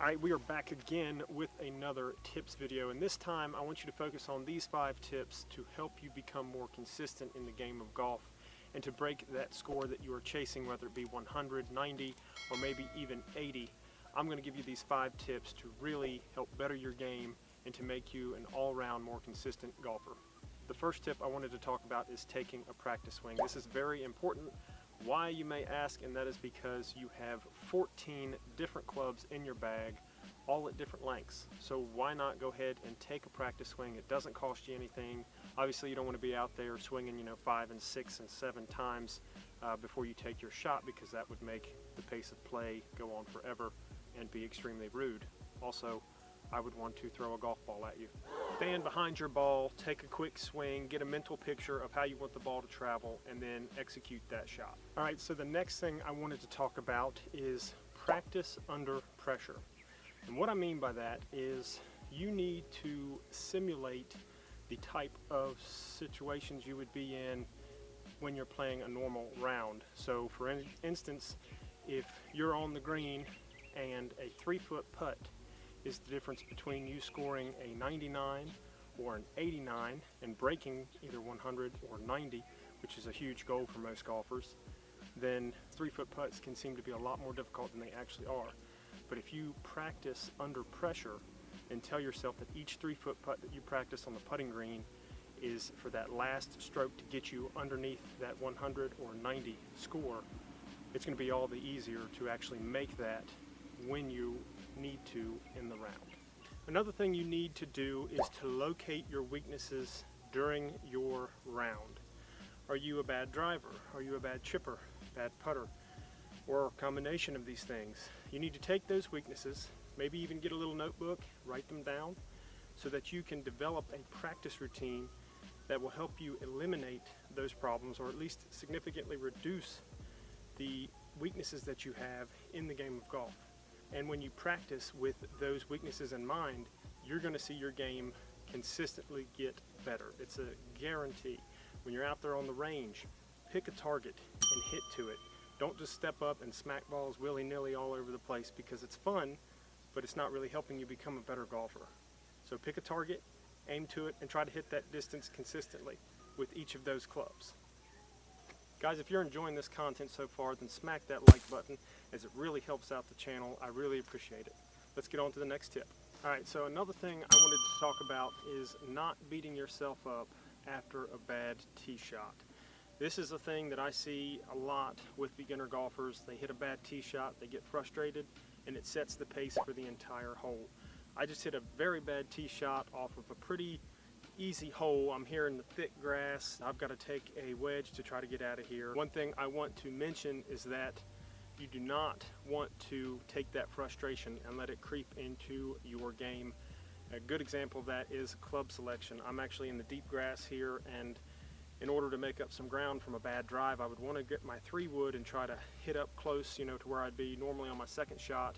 Alright, we are back again with another tips video, and this time I want you to focus on these 5 tips to help you become more consistent in the game of golf and to break that score that you are chasing, whether it be 100, 90, or maybe even 80. I'm going to give you these 5 tips to really help better your game and to make you an all-round more consistent golfer. The first tip I wanted to talk about is taking a practice swing. This is very important. Why, you may ask, and that is because you have 14 different clubs in your bag, all at different lengths. So why not go ahead and take a practice swing? It doesn't cost you anything. Obviously you don't want to be out there swinging 5 and 6 and 7 times before you take your shot, because that would make the pace of play go on forever and be extremely rude. Also, I would want to throw a golf ball at you. Stand behind your ball, take a quick swing, get a mental picture of how you want the ball to travel, and then execute that shot. Alright, so the next thing I wanted to talk about is practice under pressure. And what I mean by that is you need to simulate the type of situations you would be in when you're playing a normal round. So for instance, if you're on the green and a 3-foot putt is the difference between you scoring a 99 or an 89 and breaking either 100 or 90, which is a huge goal for most golfers, then 3-foot putts can seem to be a lot more difficult than they actually are. But if you practice under pressure and tell yourself that each 3-foot putt that you practice on the putting green is for that last stroke to get you underneath that 100 or 90 score, it's going to be all the easier to actually make that when you need to in the round. Another thing you need to do is to locate your weaknesses during your round. Are you a bad driver? Are you a bad chipper, bad putter, or a combination of these things? You need to take those weaknesses, maybe even get a little notebook, write them down, so that you can develop a practice routine that will help you eliminate those problems, or at least significantly reduce the weaknesses that you have in the game of golf. And when you practice with those weaknesses in mind, you're going to see your game consistently get better. It's a guarantee. When you're out there on the range, pick a target and hit to it. Don't just step up and smack balls willy-nilly all over the place, because it's fun, but it's not really helping you become a better golfer. So pick a target, aim to it, and try to hit that distance consistently with each of those clubs. Guys, if you're enjoying this content so far, then smack that like button, as it really helps out the channel. I really appreciate it. Let's get on to the next tip. Alright, so another thing I wanted to talk about is not beating yourself up after a bad tee shot. This is a thing that I see a lot with beginner golfers. They hit a bad tee shot, they get frustrated, and it sets the pace for the entire hole. I just hit a very bad tee shot off of a pretty easy hole. I'm here in the thick grass. I've got to take a wedge to try to get out of here. One thing I want to mention is that you do not want to take that frustration and let it creep into your game. A good example of that is club selection. I'm actually in the deep grass here, and in order to make up some ground from a bad drive, I would want to get my 3-wood and try to hit up close, to where I'd be normally on my second shot,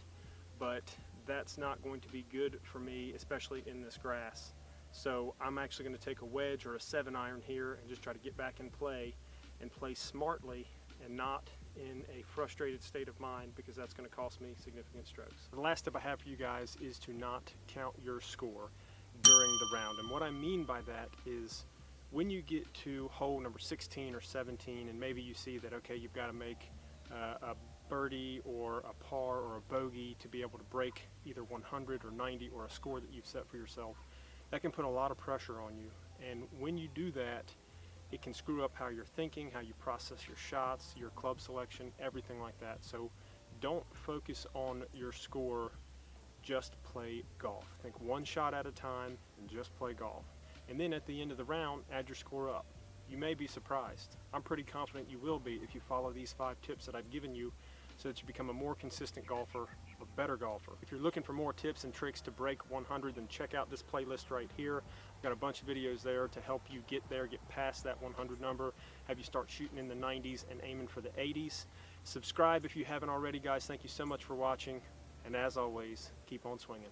but that's not going to be good for me, especially in this grass. So I'm actually going to take a wedge or a 7-iron here and just try to get back in play and play smartly and not in a frustrated state of mind, because that's going to cost me significant strokes. The last tip I have for you guys is to not count your score during the round. And what I mean by that is when you get to hole number 16 or 17 and maybe you see that, okay, you've got to make a birdie or a par or a bogey to be able to break either 100 or 90 or a score that you've set for yourself, that can put a lot of pressure on you. And when you do that, it can screw up how you're thinking, how you process your shots, your club selection, everything like that. So don't focus on your score, just play golf. Think one shot at a time and just play golf. And then at the end of the round, add your score up. You may be surprised. I'm pretty confident you will be if you follow these 5 tips that I've given you, so that you become a more consistent golfer, a better golfer. If you're looking for more tips and tricks to break 100, then check out this playlist right here. I've got a bunch of videos there to help you get there, get past that 100 number, have you start shooting in the 90s and aiming for the 80s. Subscribe if you haven't already, guys. Thank you so much for watching, and as always, keep on swinging.